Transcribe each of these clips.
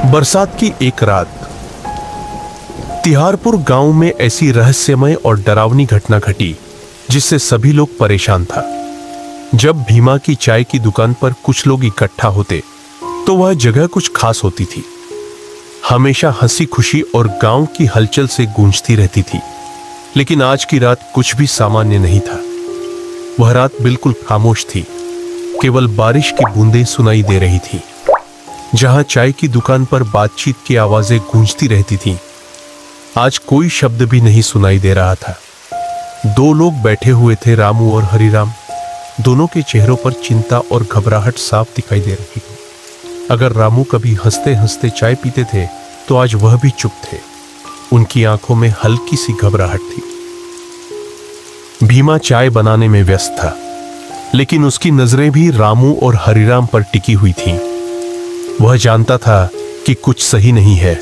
बरसात की एक रात तिहारपुर गांव में ऐसी रहस्यमय और डरावनी घटना घटी जिससे सभी लोग परेशान था। जब भीमा की चाय की दुकान पर कुछ लोग इकट्ठा होते तो वह जगह कुछ खास होती थी। हमेशा हंसी खुशी और गांव की हलचल से गूंजती रहती थी। लेकिन आज की रात कुछ भी सामान्य नहीं था। वह रात बिल्कुल खामोश थी। केवल बारिश की बूंदें सुनाई दे रही थी। जहां चाय की दुकान पर बातचीत की आवाजें गूंजती रहती थीं, आज कोई शब्द भी नहीं सुनाई दे रहा था। दो लोग बैठे हुए थे, रामू और हरिराम। दोनों के चेहरों पर चिंता और घबराहट साफ दिखाई दे रही थी। अगर रामू कभी हंसते हंसते चाय पीते थे तो आज वह भी चुप थे। उनकी आंखों में हल्की सी घबराहट थी। भीमा चाय बनाने में व्यस्त था, लेकिन उसकी नजरें भी रामू और हरिराम पर टिकी हुई थीं। वह जानता था कि कुछ सही नहीं है।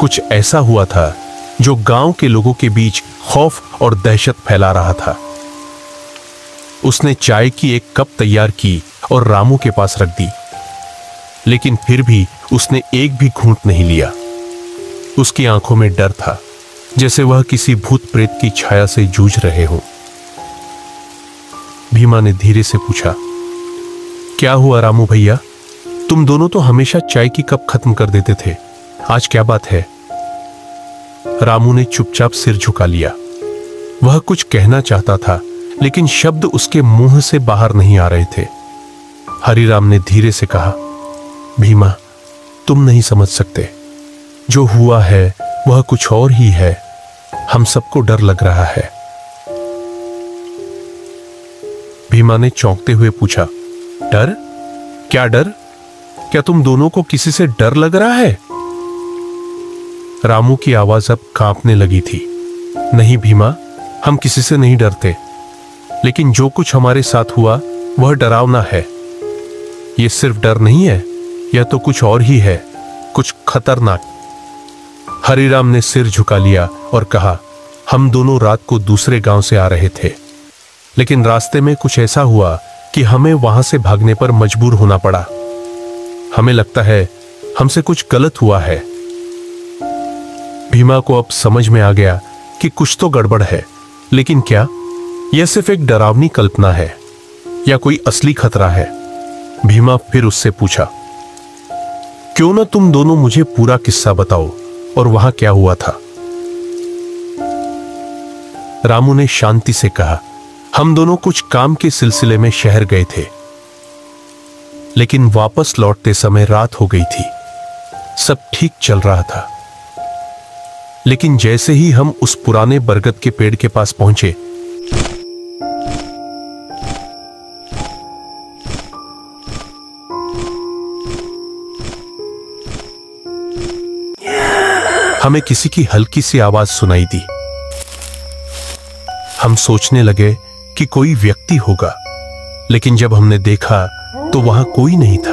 कुछ ऐसा हुआ था जो गांव के लोगों के बीच खौफ और दहशत फैला रहा था। उसने चाय की एक कप तैयार की और रामू के पास रख दी, लेकिन फिर भी उसने एक भी घूंट नहीं लिया। उसकी आंखों में डर था, जैसे वह किसी भूत प्रेत की छाया से जूझ रहे हो। भीमा ने धीरे से पूछा, क्या हुआ रामू भैया? तुम दोनों तो हमेशा चाय की कप खत्म कर देते थे, आज क्या बात है? रामू ने चुपचाप सिर झुका लिया। वह कुछ कहना चाहता था, लेकिन शब्द उसके मुंह से बाहर नहीं आ रहे थे। हरिराम ने धीरे से कहा, भीमा, तुम नहीं समझ सकते। जो हुआ है वह कुछ और ही है। हम सबको डर लग रहा है। भीमा ने चौंकते हुए पूछा, डर? क्या डर? क्या तुम दोनों को किसी से डर लग रहा है? रामू की आवाज अब कांपने लगी थी। नहीं भीमा, हम किसी से नहीं डरते, लेकिन जो कुछ हमारे साथ हुआ वह डरावना है। यह सिर्फ डर नहीं है, यह तो कुछ और ही है, कुछ खतरनाक। हरिराम ने सिर झुका लिया और कहा, हम दोनों रात को दूसरे गांव से आ रहे थे, लेकिन रास्ते में कुछ ऐसा हुआ कि हमें वहां से भागने पर मजबूर होना पड़ा। हमें लगता है हमसे कुछ गलत हुआ है। भीमा को अब समझ में आ गया कि कुछ तो गड़बड़ है, लेकिन क्या यह सिर्फ एक डरावनी कल्पना है या कोई असली खतरा है? भीमा फिर उससे पूछा, क्यों ना तुम दोनों मुझे पूरा किस्सा बताओ और वहां क्या हुआ था? रामू ने शांति से कहा, हम दोनों कुछ काम के सिलसिले में शहर गए थे, लेकिन वापस लौटते समय रात हो गई थी। सब ठीक चल रहा था, लेकिन जैसे ही हम उस पुराने बरगद के पेड़ के पास पहुंचे, हमें किसी की हल्की सी आवाज सुनाई दी। हम सोचने लगे कि कोई व्यक्ति होगा, लेकिन जब हमने देखा तो वहां कोई नहीं था।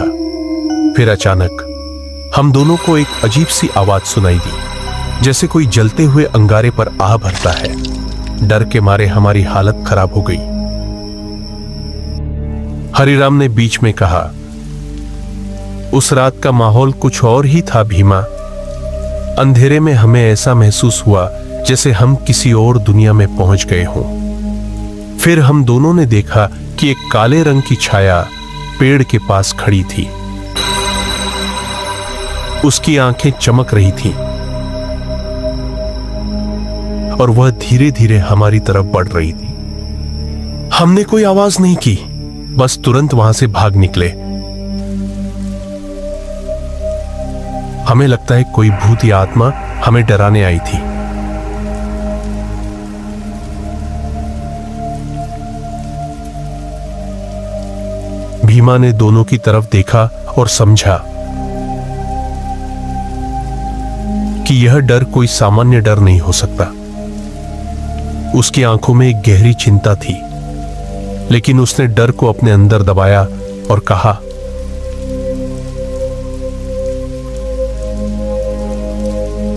फिर अचानक हम दोनों को एक अजीब सी आवाज सुनाई दी, जैसे कोई जलते हुए अंगारे पर आह भरता है। डर के मारे हमारी हालत खराब हो गई। हरिराम ने बीच में कहा, उस रात का माहौल कुछ और ही था भीमा। अंधेरे में हमें ऐसा महसूस हुआ जैसे हम किसी और दुनिया में पहुंच गए हों। फिर हम दोनों ने देखा कि एक काले रंग की छाया पेड़ के पास खड़ी थी। उसकी आंखें चमक रही थीं और वह धीरे धीरे हमारी तरफ बढ़ रही थी। हमने कोई आवाज नहीं की, बस तुरंत वहां से भाग निकले। हमें लगता है कोई भूत या आत्मा हमें डराने आई थी। भीमा ने दोनों की तरफ देखा और समझा कि यह डर कोई सामान्य डर नहीं हो सकता। उसकी आंखों में एक गहरी चिंता थी, लेकिन उसने डर को अपने अंदर दबाया और कहा,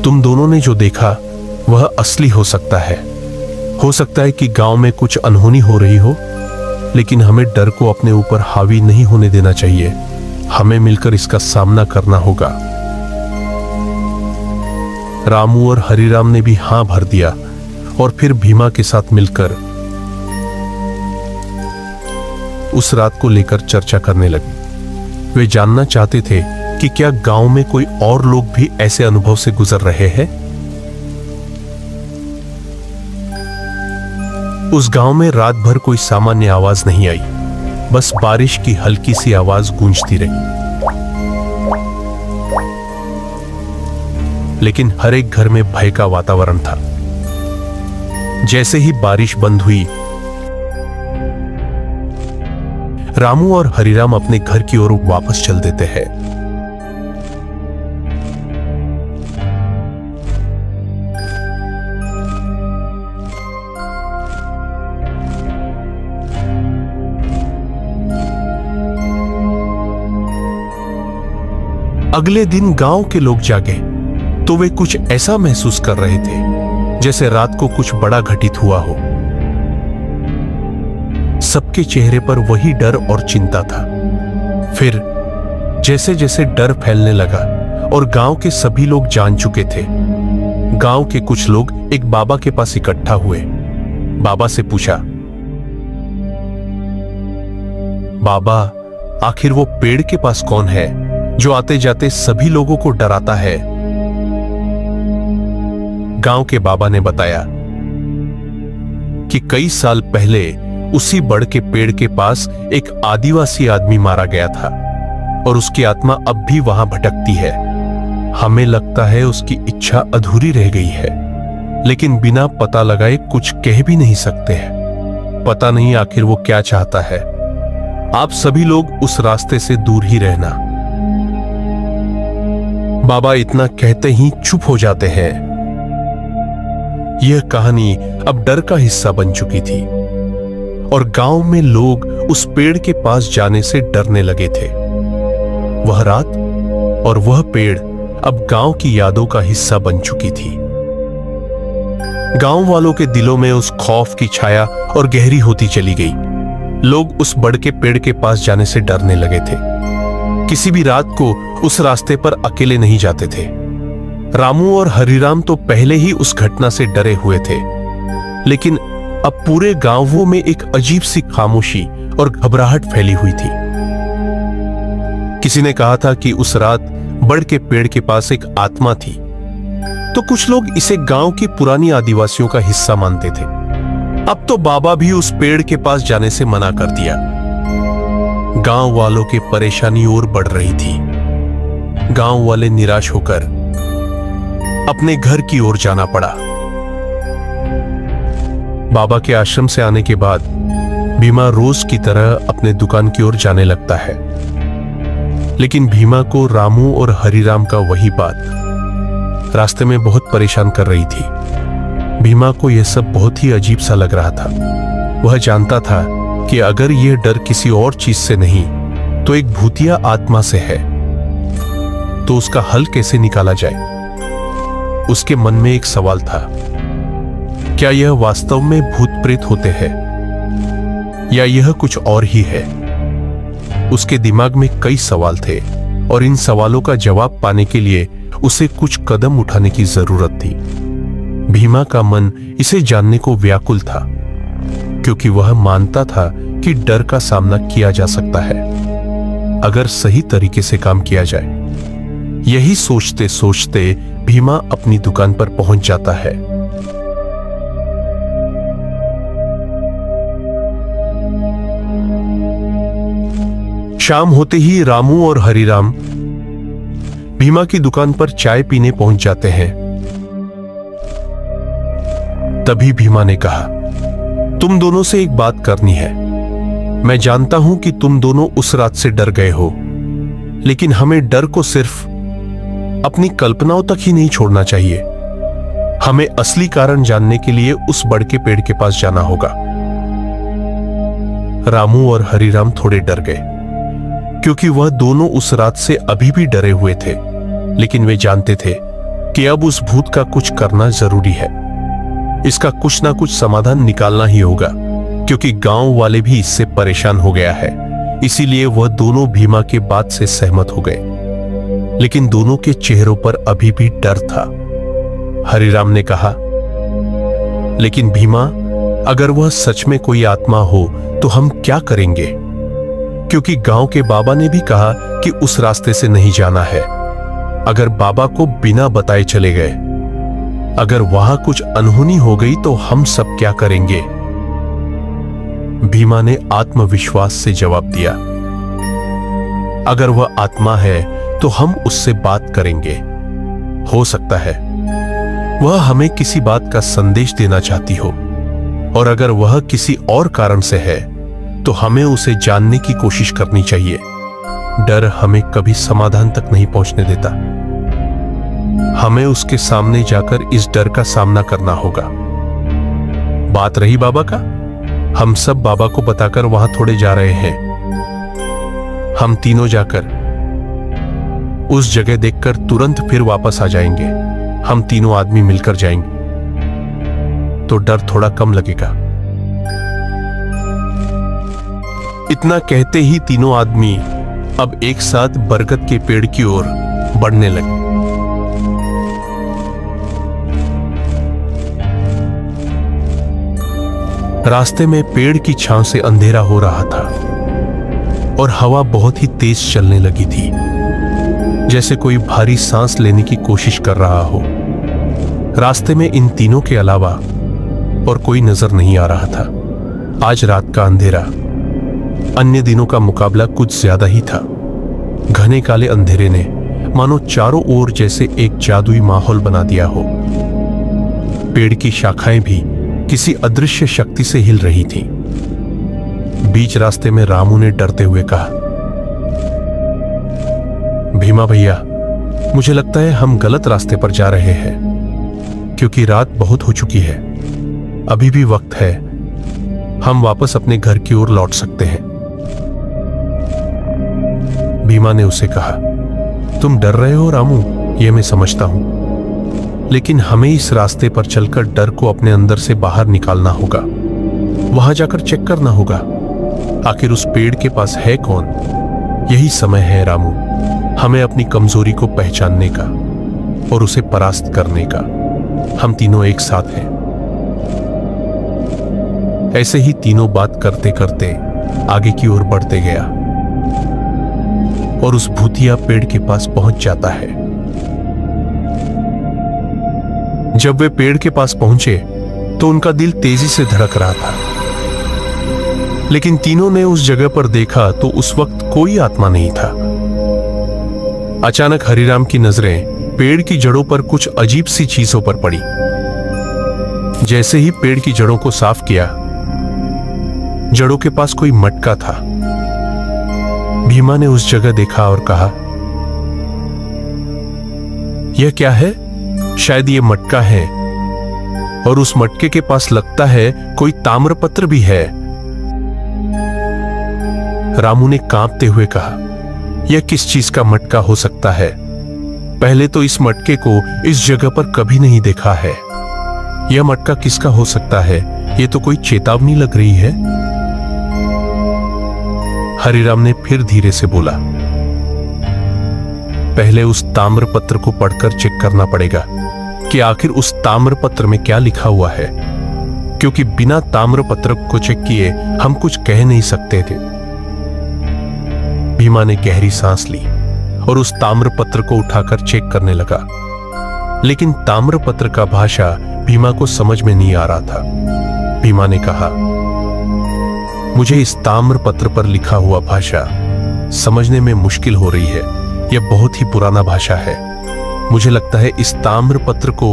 तुम दोनों ने जो देखा वह असली हो सकता है। हो सकता है कि गांव में कुछ अनहोनी हो रही हो, लेकिन हमें डर को अपने ऊपर हावी नहीं होने देना चाहिए। हमें मिलकर इसका सामना करना होगा। रामू और हरिराम ने भी हां भर दिया और फिर भीमा के साथ मिलकर उस रात को लेकर चर्चा करने लगे। वे जानना चाहते थे कि क्या गांव में कोई और लोग भी ऐसे अनुभव से गुजर रहे हैं। उस गांव में रात भर कोई सामान्य आवाज नहीं आई, बस बारिश की हल्की सी आवाज गूंजती रही। लेकिन हर एक घर में भय का वातावरण था। जैसे ही बारिश बंद हुई, रामू और हरिराम अपने घर की ओर वापस चल देते हैं। अगले दिन गांव के लोग जागे तो वे कुछ ऐसा महसूस कर रहे थे जैसे रात को कुछ बड़ा घटित हुआ हो। सबके चेहरे पर वही डर और चिंता था। फिर जैसे जैसे डर फैलने लगा और गांव के सभी लोग जान चुके थे, गांव के कुछ लोग एक बाबा के पास इकट्ठा हुए। बाबा से पूछा, बाबा, आखिर वो पेड़ के पास कौन है जो आते जाते सभी लोगों को डराता है? गांव के बाबा ने बताया कि कई साल पहले उसी बड़ के पेड़ के पास एक आदिवासी आदमी मारा गया था और उसकी आत्मा अब भी वहां भटकती है। हमें लगता है उसकी इच्छा अधूरी रह गई है, लेकिन बिना पता लगाए कुछ कह भी नहीं सकते हैं। पता नहीं आखिर वो क्या चाहता है। आप सभी लोग उस रास्ते से दूर ही रहना। बाबा इतना कहते ही चुप हो जाते हैं। यह कहानी अब डर का हिस्सा बन चुकी थी और गांव में लोग उस पेड़ के पास जाने से डरने लगे थे। वह रात और वह पेड़ अब गांव की यादों का हिस्सा बन चुकी थी। गांव वालों के दिलों में उस खौफ की छाया और गहरी होती चली गई। लोग उस बड़ के पेड़ के पास जाने से डरने लगे थे। किसी भी रात को उस रास्ते पर अकेले नहीं जाते थे। रामू और हरिराम तो पहले ही उस घटना से डरे हुए थे, लेकिन अब पूरे गांवों में एक अजीब सी खामोशी और घबराहट फैली हुई थी। किसी ने कहा था कि उस रात बड़ के पेड़ के पास एक आत्मा थी, तो कुछ लोग इसे गांव की पुरानी आदिवासियों का हिस्सा मानते थे। अब तो बाबा भी उस पेड़ के पास जाने से मना कर दिया। गांव वालों की परेशानी और बढ़ रही थी। गांव वाले निराश होकर अपने घर की ओर जाना पड़ा। बाबा के आश्रम से आने के बाद भीमा रोज की तरह अपने दुकान की ओर जाने लगता है, लेकिन भीमा को रामू और हरिराम का वही बात रास्ते में बहुत परेशान कर रही थी। भीमा को यह सब बहुत ही अजीब सा लग रहा था। वह जानता था कि अगर यह डर किसी और चीज से नहीं तो एक भूतिया आत्मा से है, तो उसका हल कैसे निकाला जाए। उसके मन में एक सवाल था, क्या यह वास्तव में भूत प्रेत होते हैं या यह कुछ और ही है। उसके दिमाग में कई सवाल थे और इन सवालों का जवाब पाने के लिए उसे कुछ कदम उठाने की जरूरत थी। भीमा का मन इसे जानने को व्याकुल था, क्योंकि वह मानता था कि डर का सामना किया जा सकता है अगर सही तरीके से काम किया जाए। यही सोचते सोचते भीमा अपनी दुकान पर पहुंच जाता है। शाम होते ही रामू और हरिराम भीमा की दुकान पर चाय पीने पहुंच जाते हैं। तभी भीमा ने कहा, तुम दोनों से एक बात करनी है। मैं जानता हूं कि तुम दोनों उस रात से डर गए हो, लेकिन हमें डर को सिर्फ अपनी कल्पनाओं तक ही नहीं छोड़ना चाहिए। हमें असली कारण जानने के लिए उस बड़ के पेड़ के पास जाना होगा। रामू और हरिराम थोड़े डर गए, क्योंकि वह दोनों उस रात से अभी भी डरे हुए थे, लेकिन वे जानते थे कि अब उस भूत का कुछ करना जरूरी है। इसका कुछ ना कुछ समाधान निकालना ही होगा, क्योंकि गांव वाले भी इससे परेशान हो गया है। इसीलिए वह दोनों भीमा के बात से सहमत हो गए, लेकिन दोनों के चेहरों पर अभी भी डर था। हरिराम ने कहा, लेकिन भीमा, अगर वह सच में कोई आत्मा हो तो हम क्या करेंगे? क्योंकि गांव के बाबा ने भी कहा कि उस रास्ते से नहीं जाना है। अगर बाबा को बिना बताए चले गए, अगर वहां कुछ अनहोनी हो गई तो हम सब क्या करेंगे? भीमा ने आत्मविश्वास से जवाब दिया, अगर वह आत्मा है तो हम उससे बात करेंगे। हो सकता है वह हमें किसी बात का संदेश देना चाहती हो, और अगर वह किसी और कारण से है तो हमें उसे जानने की कोशिश करनी चाहिए। डर हमें कभी समाधान तक नहीं पहुंचने देता। हमें उसके सामने जाकर इस डर का सामना करना होगा। बात रही बाबा का, हम सब बाबा को बताकर वहां थोड़े जा रहे हैं। हम तीनों जाकर उस जगह देखकर तुरंत फिर वापस आ जाएंगे। हम तीनों आदमी मिलकर जाएंगे तो डर थोड़ा कम लगेगा। इतना कहते ही तीनों आदमी अब एक साथ बरगद के पेड़ की ओर बढ़ने लगे। रास्ते में पेड़ की छांव से अंधेरा हो रहा था और हवा बहुत ही तेज चलने लगी थी, जैसे कोई भारी सांस लेने की कोशिश कर रहा हो। रास्ते में इन तीनों के अलावा और कोई नजर नहीं आ रहा था। आज रात का अंधेरा अन्य दिनों का मुकाबला कुछ ज्यादा ही था। घने काले अंधेरे ने मानो चारों ओर जैसे एक जादुई माहौल बना दिया हो। पेड़ की शाखाएं भी किसी अदृश्य शक्ति से हिल रही थीं। बीच रास्ते में रामू ने डरते हुए कहा, भीमा भैया, मुझे लगता है हम गलत रास्ते पर जा रहे हैं, क्योंकि रात बहुत हो चुकी है। अभी भी वक्त है, हम वापस अपने घर की ओर लौट सकते हैं। भीमा ने उसे कहा, तुम डर रहे हो रामू, यह मैं समझता हूं, लेकिन हमें इस रास्ते पर चलकर डर को अपने अंदर से बाहर निकालना होगा। वहां जाकर चेक करना होगा, आखिर उस पेड़ के पास है कौन। यही समय है रामू, हमें अपनी कमजोरी को पहचानने का और उसे परास्त करने का। हम तीनों एक साथ हैं। ऐसे ही तीनों बात करते करते आगे की ओर बढ़ते गया और उस भूतिया पेड़ के पास पहुंच जाता है। जब वे पेड़ के पास पहुंचे तो उनका दिल तेजी से धड़क रहा था, लेकिन तीनों ने उस जगह पर देखा तो उस वक्त कोई आत्मा नहीं था। अचानक हरिराम की नजरें पेड़ की जड़ों पर कुछ अजीब सी चीजों पर पड़ी। जैसे ही पेड़ की जड़ों को साफ किया, जड़ों के पास कोई मटका था। भीमा ने उस जगह देखा और कहा, यह क्या है? शायद यह मटका है, और उस मटके के पास लगता है कोई ताम्रपत्र भी है। रामू ने कांपते हुए कहा, यह किस चीज का मटका हो सकता है? पहले तो इस मटके को इस जगह पर कभी नहीं देखा है। यह मटका किसका हो सकता है? यह तो कोई चेतावनी लग रही है। हरिराम ने फिर धीरे से बोला, पहले उस ताम्रपत्र को पढ़कर चेक करना पड़ेगा कि आखिर उस ताम्रपत्र में क्या लिखा हुआ है, क्योंकि बिना ताम्रपत्र को चेक किए हम कुछ कह नहीं सकते थे। भीमा ने गहरी सांस ली और उस ताम्रपत्र को उठाकर चेक करने लगा, लेकिन ताम्रपत्र का भाषा भीमा को समझ में नहीं आ रहा था। भीमा ने कहा, मुझे इस ताम्रपत्र पर लिखा हुआ भाषा समझने में मुश्किल हो रही है। यह बहुत ही पुराना भाषा है। मुझे लगता है इस ताम्रपत्र को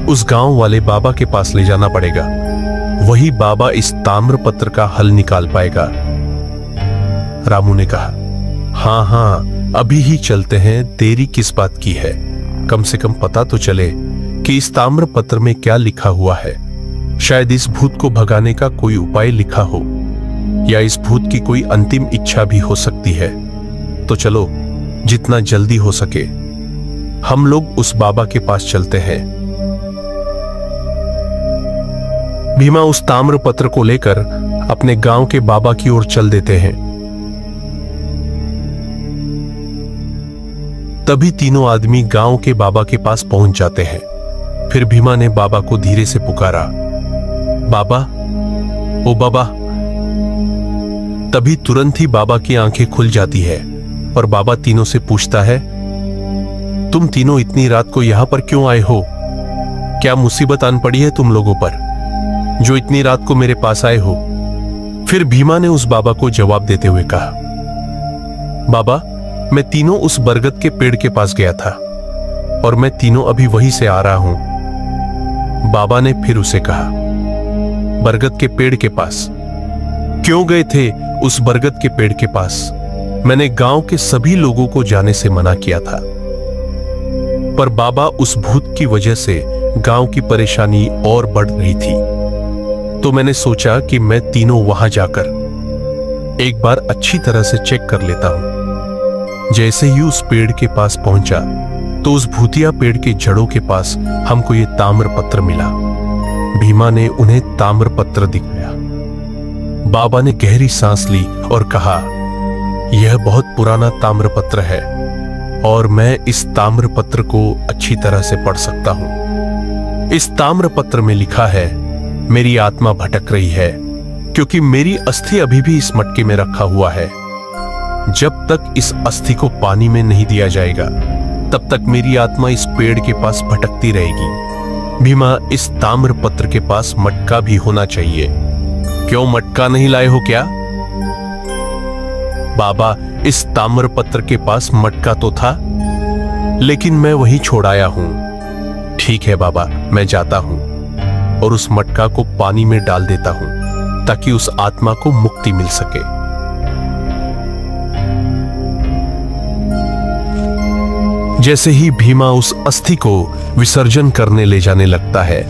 उस गांव वाले बाबा के पास ले जाना पड़ेगा। वही बाबा इस ताम्रपत्र का हल निकाल पाएगा। रामू ने कहा, हाँ, अभी ही चलते हैं, देरी किस बात की है? कम से कम पता तो चले कि इस ताम्रपत्र में क्या लिखा हुआ है। शायद इस भूत को भगाने का कोई उपाय लिखा हो, या इस भूत की कोई अंतिम इच्छा भी हो सकती है। तो चलो, जितना जल्दी हो सके हम लोग उस बाबा के पास चलते हैं। भीमा उस ताम्रपत्र को लेकर अपने गांव के बाबा की ओर चल देते हैं। तभी तीनों आदमी गांव के बाबा के पास पहुंच जाते हैं। फिर भीमा ने बाबा को धीरे से पुकारा, बाबा, ओ बाबा। तभी तुरंत ही बाबा की आंखें खुल जाती है और बाबा तीनों से पूछता है, तुम तीनों इतनी रात को यहां पर क्यों आए हो? क्या मुसीबत आन पड़ी है तुम लोगों पर जो इतनी रात को मेरे पास आए हो? फिर भीमा ने उस बाबा को जवाब देते हुए कहा, बाबा, मैं तीनों उस बरगद के पेड़ के पास गया था और मैं तीनों अभी वहीं से आ रहा हूं। बाबा ने फिर उसे कहा, बरगद के पेड़ के पास? क्यों गए थे उस बरगद के पेड़ के पास? मैंने गांव के सभी लोगों को जाने से मना किया था, पर बाबा उस भूत की वजह से गांव की परेशानी और बढ़ रही थी, तो मैंने सोचा कि मैं तीनों वहां जाकर एक बार अच्छी तरह से चेक कर लेता हूं। जैसे ही उस पेड़ के पास पहुंचा तो उस भूतिया पेड़ के जड़ों के पास हमको ये ताम्र पत्र मिला। भीमा ने उन्हें ताम्र पत्र दिखाया। बाबा ने गहरी सांस ली और कहा, यह बहुत पुराना ताम्र पत्र है और मैं इस ताम्र पत्र को अच्छी तरह से पढ़ सकता हूं। इस ताम्र पत्र में लिखा है, मेरी आत्मा भटक रही है क्योंकि मेरी अस्थि अभी भी इस मटके में रखा हुआ है। जब तक इस अस्थि को पानी में नहीं दिया जाएगा तब तक मेरी आत्मा इस पेड़ के पास भटकती रहेगी। भीमा, इस ताम्र पत्र के पास मटका भी होना चाहिए। क्यों मटका नहीं लाए हो क्या? बाबा, इस ताम्र पत्र के पास मटका तो था, लेकिन मैं वहीं छोड़ आया हूं। ठीक है बाबा, मैं जाता हूं और उस मटका को पानी में डाल देता हूं ताकि उस आत्मा को मुक्ति मिल सके। जैसे ही भीमा उस अस्थि को विसर्जन करने ले जाने लगता है,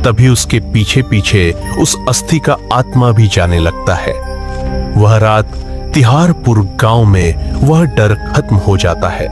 तभी उसके पीछे पीछे उस अस्थि का आत्मा भी जाने लगता है। वह रात तिहारपुर गांव में वह डर खत्म हो जाता है।